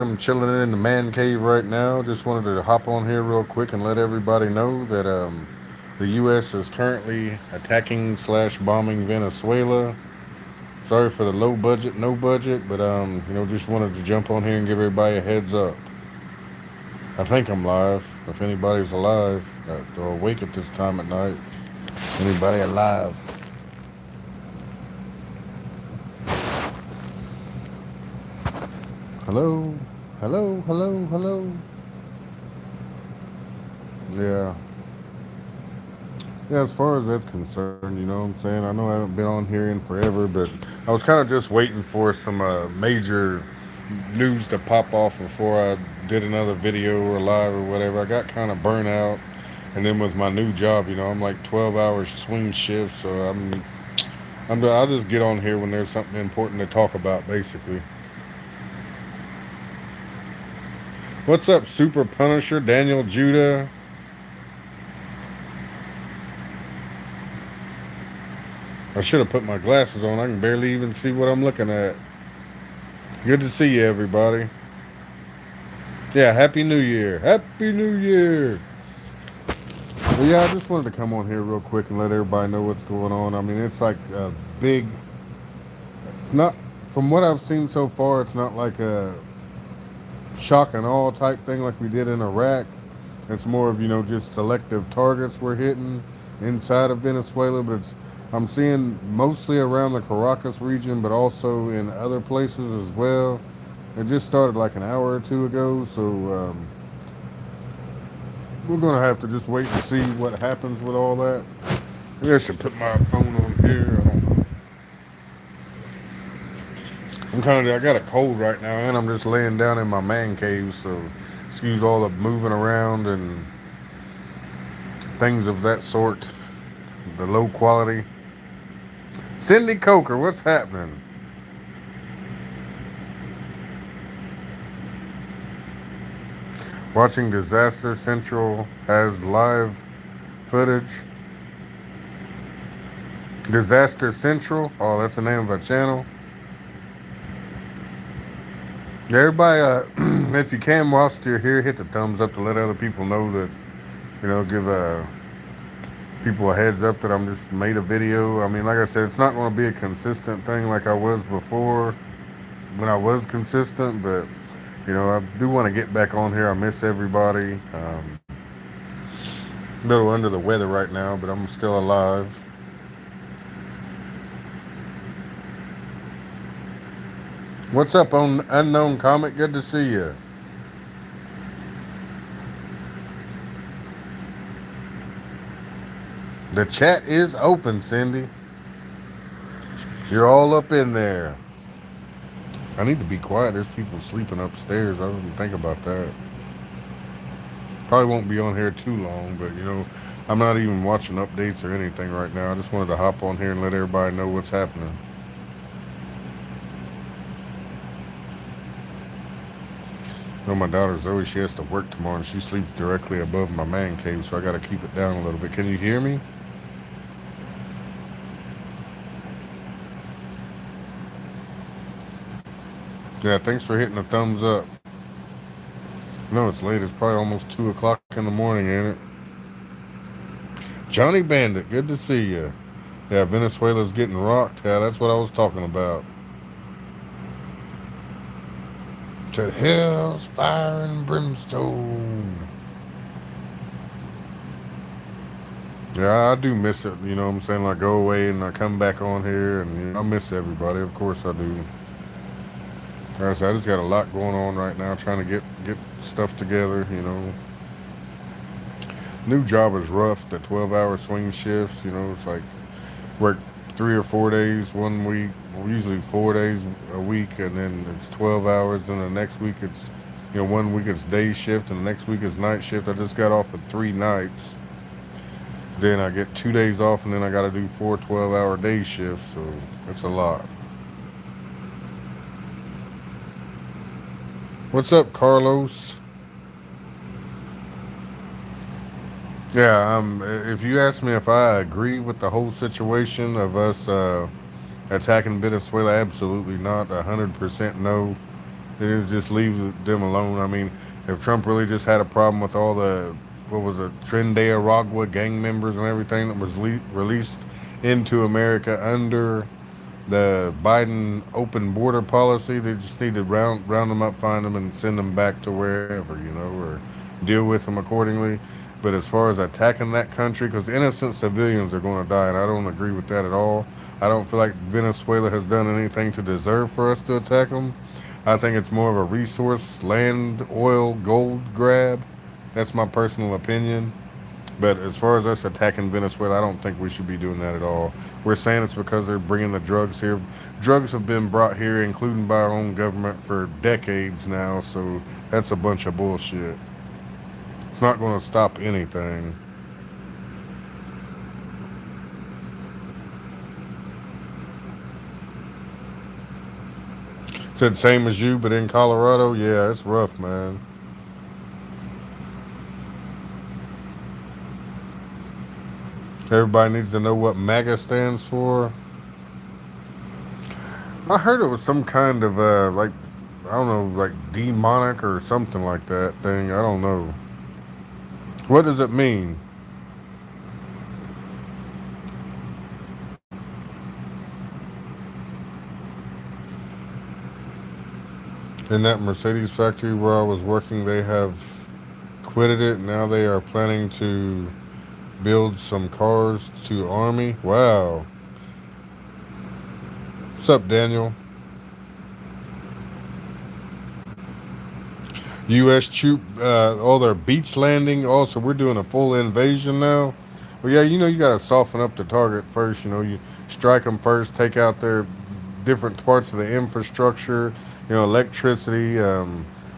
I'm chilling in the man cave right now. Just wanted to hop on here real quick and let everybody know that the U.S. is currently attacking slash bombing Venezuela. Sorry for the low budget, no budget, but just wanted to jump on here and give everybody a heads up. I think I'm live. If anybody's alive or awake at this time at night, anybody alive? Hello, hello, hello, hello. Yeah. Yeah, as far as that's concerned, you know what I'm saying? I know I haven't been on here in forever, but I was kind of just waiting for some major news to pop off before I did another video or live or whatever. I got kind of burnt out. And then with my new job, I'm like 12 hour swing shifts, so I'll just get on here when there's something important to talk about, basically. What's up, Super Punisher, Daniel Judah? I should have put my glasses on. I can barely even see what I'm looking at. Good to see you, everybody. Yeah, Happy New Year. Happy New Year. Well, yeah, I just wanted to come on here real quick and let everybody know what's going on. I mean, it's like a big. It's not, from what I've seen so far, it's not like a shock and awe type thing like we did in Iraq. It's more of, just selective targets we're hitting inside of Venezuela, but I'm seeing mostly around the Caracas region, but also in other places as well. It just started like an hour or two ago, so we're gonna have to just wait and see what happens with all that. Maybe I should put my phone on here. I don't know. I got a cold right now, and I'm just laying down in my man cave, so excuse all the moving around and things of that sort. The low quality. Cindy Coker, what's happening? Watching Disaster Central has live footage. Disaster Central? Oh, that's the name of a channel. Everybody, if you can, whilst you're here, hit the thumbs up to let other people know that, give people a heads up that I'm just made a video. I mean, like I said, it's not going to be a consistent thing like I was before when I was consistent, but, I do want to get back on here. I miss everybody. A little under the weather right now, but I'm still alive. What's up on Unknown Comic? Good to see you. The chat is open, Cindy. You're all up in there. I need to be quiet. There's people sleeping upstairs. I didn't think about that. Probably won't be on here too long, but I'm not even watching updates or anything right now. I just wanted to hop on here and let everybody know what's happening. My daughter Zoe, she has to work tomorrow and she sleeps directly above my man cave, so I got to keep it down a little bit. Can you hear me? Yeah, thanks for hitting the thumbs up. No, it's late. It's probably almost 2 o'clock in the morning, ain't it? Johnny Bandit, good to see you. Yeah, Venezuela's getting rocked. Yeah, that's what I was talking about. Said hell's fire and brimstone. Yeah, I do miss it. You know what I'm saying? Like, go away and I come back on here, and I miss everybody. Of course I do. Like I said, I just got a lot going on right now, trying to get stuff together. New job is rough. The 12-hour swing shifts. It's like work 3 or 4 days one week. Well, usually 4 days a week, and then it's 12 hours. Then the next week it's, one week it's day shift, and the next week it's night shift. I just got off of 3 nights. Then I get 2 days off, and then I got to do 4 12-hour day shifts. So it's a lot. What's up, Carlos? Yeah, if you ask me if I agree with the whole situation of us attacking Venezuela, absolutely not. 100% no. They need to just leave them alone. I mean, if Trump really just had a problem with all the, what was it, Trinidad gang members and everything that was released into America under the Biden open border policy, they just need to round them up, find them, and send them back to wherever, or deal with them accordingly. But as far as attacking that country, because innocent civilians are going to die, and I don't agree with that at all. I don't feel like Venezuela has done anything to deserve for us to attack them. I think it's more of a resource, land, oil, gold grab. That's my personal opinion. But as far as us attacking Venezuela, I don't think we should be doing that at all. We're saying it's because they're bringing the drugs here. Drugs have been brought here, including by our own government, for decades now, so that's a bunch of bullshit. It's not going to stop anything. Said same as you, but in Colorado, yeah, it's rough, man. Everybody needs to know what MAGA stands for. I heard it was some kind of like, I don't know, like demonic or something like that thing. I don't know. What does it mean? In that Mercedes factory where I was working, they have quitted it. Now they are planning to build some cars to Army. Wow. What's up, Daniel? U.S. troop, all their beach landing. Also, we're doing a full invasion now. Well, yeah, you got to soften up the target first. You strike them first, take out their different parts of the infrastructure, electricity,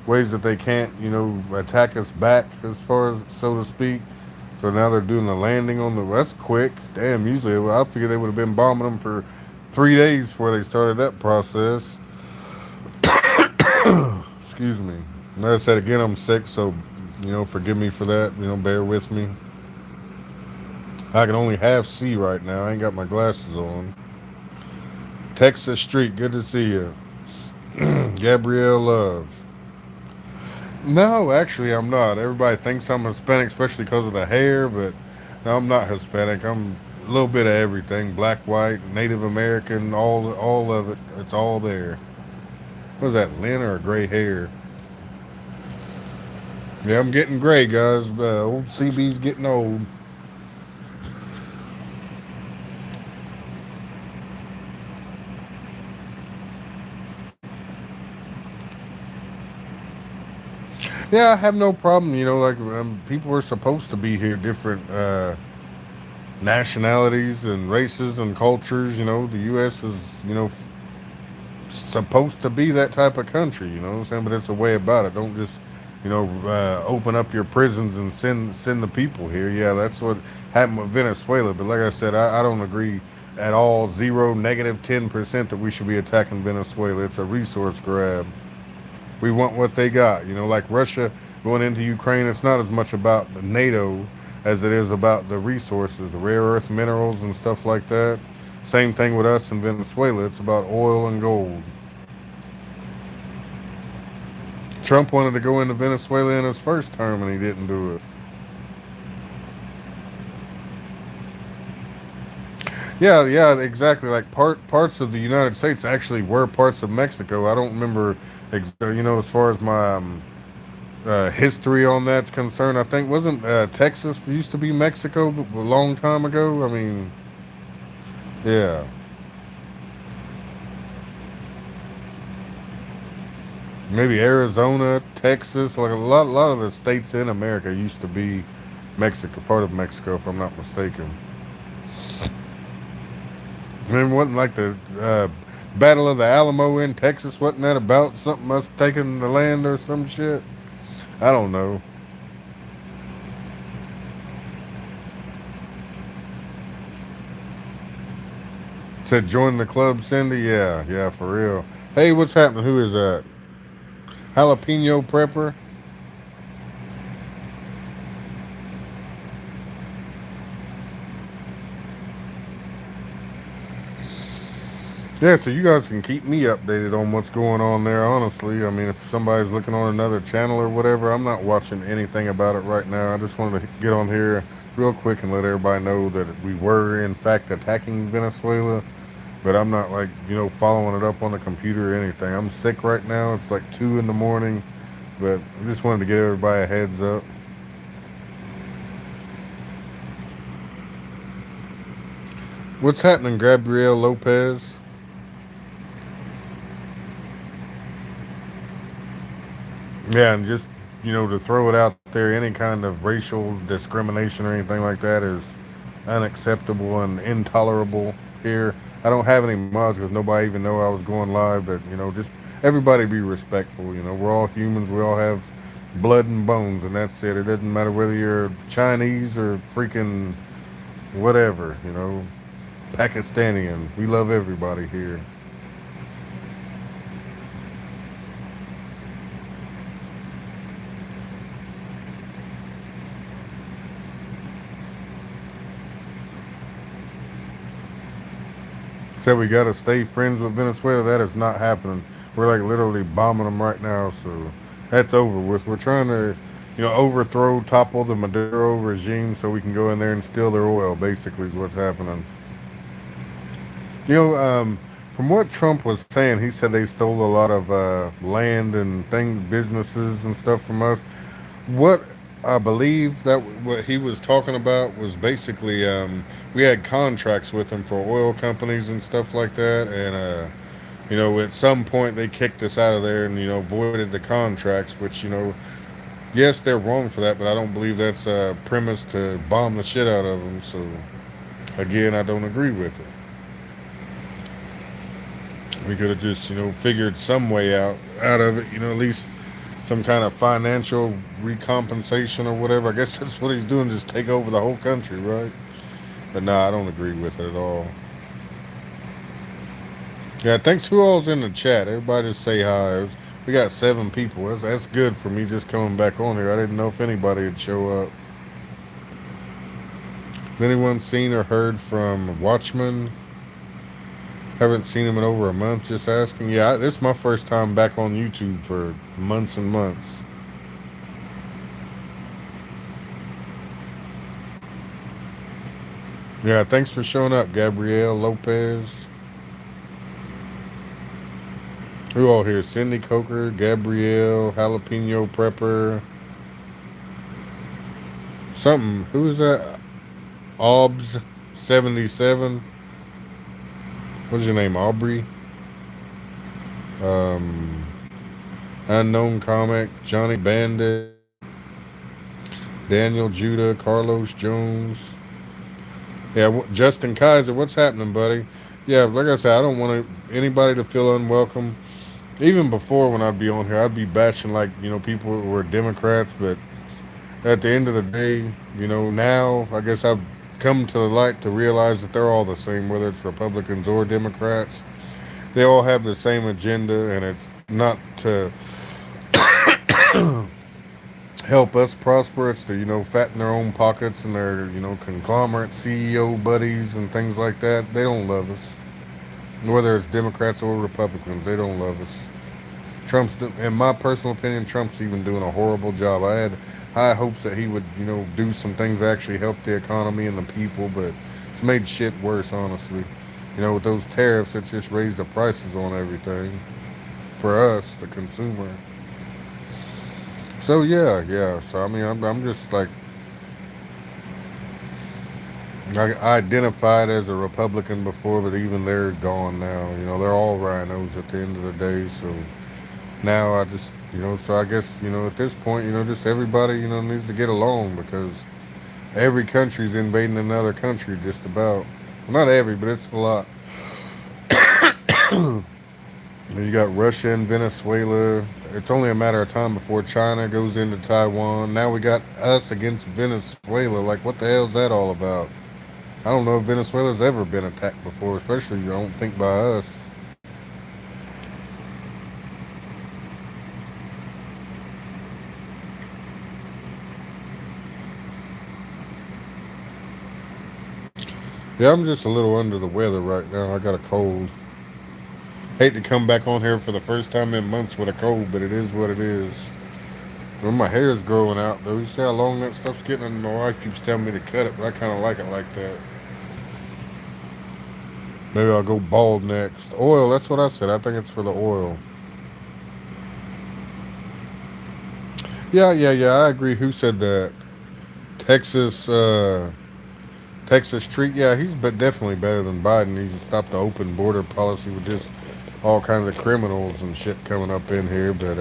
ways that they can't, attack us back, as far as so to speak. So now they're doing the landing on the. That's quick. Damn. Usually, I figured they would have been bombing them for 3 days before they started that process. Excuse me. Like I said again, I'm sick, so forgive me for that. Bear with me. I can only half see right now. I ain't got my glasses on. Texas Street, good to see you. Gabrielle Love. No, actually, I'm not. Everybody thinks I'm Hispanic, especially because of the hair, but no, I'm not Hispanic. I'm a little bit of everything: black, white, Native American, all of it. It's all there. What is that, Lynn or gray hair? Yeah, I'm getting gray, guys. Old CB's getting old. Yeah, I have no problem. Like people are supposed to be here, different nationalities and races and cultures. The U.S. is, supposed to be that type of country. You know what I'm saying? But it's a way about it. Don't just, open up your prisons and send the people here. Yeah, that's what happened with Venezuela. But like I said, I don't agree at all. Zero, -10% that we should be attacking Venezuela. It's a resource grab. We want what they got. Like Russia going into Ukraine, it's not as much about NATO as it is about the resources, the rare earth minerals and stuff like that. Same thing with us in Venezuela. It's about oil and gold. Trump wanted to go into Venezuela in his first term and he didn't do it. Yeah, yeah, exactly. Like parts of the United States actually were parts of Mexico. I don't remember, as far as my history on that's concerned. I think wasn't Texas used to be Mexico a long time ago. I mean, yeah, maybe Arizona, Texas, like a lot of the states in America used to be Mexico, part of Mexico, if I'm not mistaken. Remember, wasn't like the Battle of the Alamo in Texas? Wasn't that about something us taking the land or some shit? I don't know. Said join the club, Cindy. Yeah, yeah, for real. Hey, what's happening? Who is that? Jalapeno prepper. Yeah, so you guys can keep me updated on what's going on there, honestly. I mean, if somebody's looking on another channel or whatever, I'm not watching anything about it right now. I just wanted to get on here real quick and let everybody know that we were, in fact, attacking Venezuela, but I'm not, like, following it up on the computer or anything. I'm sick right now. It's like 2 in the morning, but I just wanted to give everybody a heads up. What's happening, Gabriel Lopez? Yeah, and just to throw it out there, any kind of racial discrimination or anything like that is unacceptable and intolerable here. I don't have any mods because nobody even know I was going live, but just everybody be respectful. We're all humans. We all have blood and bones, and that's it. It doesn't matter whether you're Chinese or freaking whatever. Pakistani. We love everybody here. Said we gotta stay friends with Venezuela. That is not happening. We're like literally bombing them right now, so that's over with. We're trying to, overthrow, topple the Maduro regime so we can go in there and steal their oil. Basically, is what's happening. You know, from what Trump was saying, he said they stole a lot of land and businesses and stuff from us. What I believe that what he was talking about was basically we had contracts with him for oil companies and stuff like that, and at some point they kicked us out of there and voided the contracts, which yes, they're wrong for that, but I don't believe that's a premise to bomb the shit out of them. So again, I don't agree with it. We could have just figured some way out of it, at least some kind of financial recompensation or whatever. I guess that's what he's doing, just take over the whole country, right? But nah, I don't agree with it at all. Yeah, thanks who all's in the chat. Everybody just say hi. We got 7 people. That's good for me just coming back on here. I didn't know if anybody would show up. Has anyone seen or heard from Watchman? Haven't seen him in over a month. Just asking. Yeah, this is my first time back on YouTube for months and months. Yeah, thanks for showing up, Gabrielle Lopez. Who all here? Cindy Coker, Gabrielle, Jalapeno Prepper, something. Who is that? Obs77. What's your name? Aubrey? Um, Unknown Comic, Johnny Bandit, Daniel Judah, Carlos Jones. Yeah, Justin Kaiser. What's happening, buddy? Yeah, like I said, I don't want anybody to feel unwelcome. Even before, when I'd be on here, I'd be bashing like people who were Democrats, but at the end of the day, now I guess I've come to the light to realize that they're all the same, whether it's Republicans or Democrats. They all have the same agenda, and it's not to help us prosper. It's to fatten their own pockets and their conglomerate CEO buddies and things like that. They don't love us, whether it's Democrats or Republicans. They don't love us. Trump's, in my personal opinion, Trump's even doing a horrible job. I had high hopes that he would, do some things that actually help the economy and the people, but it's made shit worse, honestly. With those tariffs, it's just raised the prices on everything for us, the consumer. So yeah. So I mean, I'm just like, I identified as a Republican before, but even they're gone now. They're all rhinos at the end of the day. So now I just, so I guess, at this point, just everybody, needs to get along because every country's invading another country just about. Well, not every, but it's a lot. And you got Russia and Venezuela. It's only a matter of time before China goes into Taiwan. Now we got us against Venezuela. Like, what the hell is that all about? I don't know if Venezuela's ever been attacked before, especially I don't think by us. Yeah, I'm just a little under the weather right now. I got a cold. Hate to come back on here for the first time in months with a cold, but it is what it is. Well, my hair is growing out though. You see how long that stuff's getting? And my wife keeps telling me to cut it, but I kind of like it like that. Maybe I'll go bald next. Oil, that's what I said. I think it's for the oil. Yeah. I agree. Who said that? Texas, Texas treat. Yeah, he's but definitely better than Biden. He's stopped the open border policy with just all kinds of criminals and shit coming up in here. But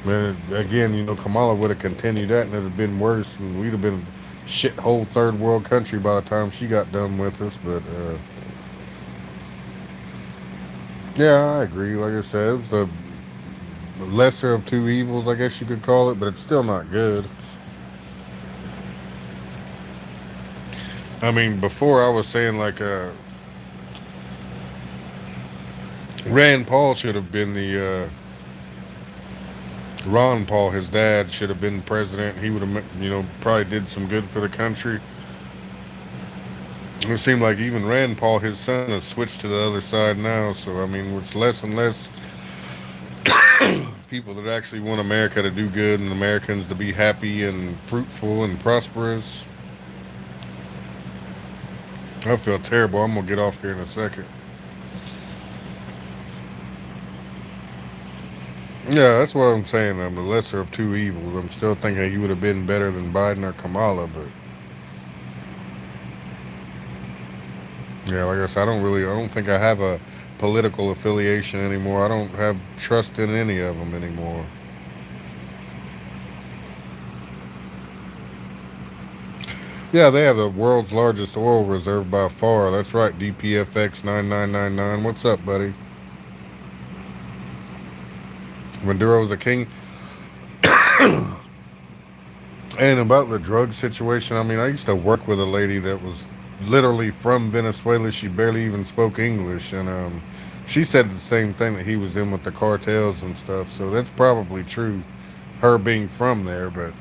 man, again, Kamala would have continued that, and it'd have been worse, and we'd have been a shithole third world country by the time she got done with us. But yeah, I agree. Like I said, it was the lesser of two evils, I guess you could call it, but it's still not good. I mean, before I was saying like Rand Paul should have been the Ron Paul, his dad, should have been president. He would have, probably did some good for the country. It seemed like even Rand Paul, his son, has switched to the other side now. So I mean, it's less and less people that actually want America to do good and Americans to be happy and fruitful and prosperous. I feel terrible. I'm gonna get off here in a second. Yeah, that's what I'm saying. I'm the lesser of two evils. I'm still thinking he would have been better than Biden or Kamala, but yeah, like I said, I don't think I have a political affiliation anymore. I don't have trust in any of them anymore. Yeah, they have the world's largest oil reserve by far. That's right, DPFX 9999. What's up, buddy? Maduro's a king. And about the drug situation, I mean, I used to work with a lady that was literally from Venezuela. She barely even spoke English, and she said the same thing that he was in with the cartels and stuff. So that's probably true, her being from there. But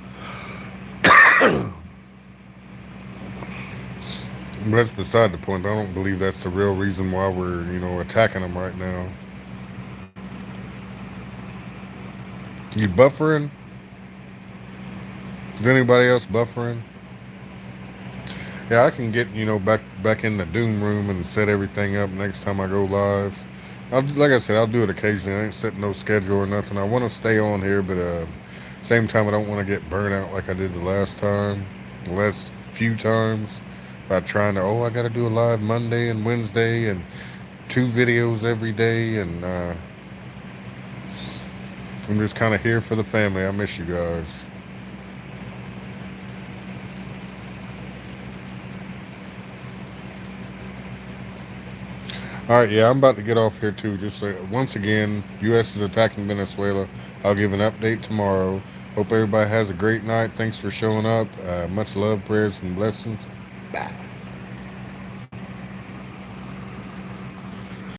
that's beside the point. I don't believe that's the real reason why we're attacking them right now. You buffering? Is anybody else buffering? Yeah, I can get back in the Doom room and set everything up next time I go live. Like I said, I'll do it occasionally. I ain't setting no schedule or nothing. I want to stay on here, but same time I don't want to get burnt out like I did the last few times by trying to I got to do a live Monday and Wednesday and two videos every day, and I'm just kind of here for the family. I miss you guys. All right, yeah, I'm about to get off here too. Just once again, U.S. is attacking Venezuela. I'll give an update tomorrow. Hope everybody has a great night. Thanks for showing up. Much love, prayers, and blessings. Bye.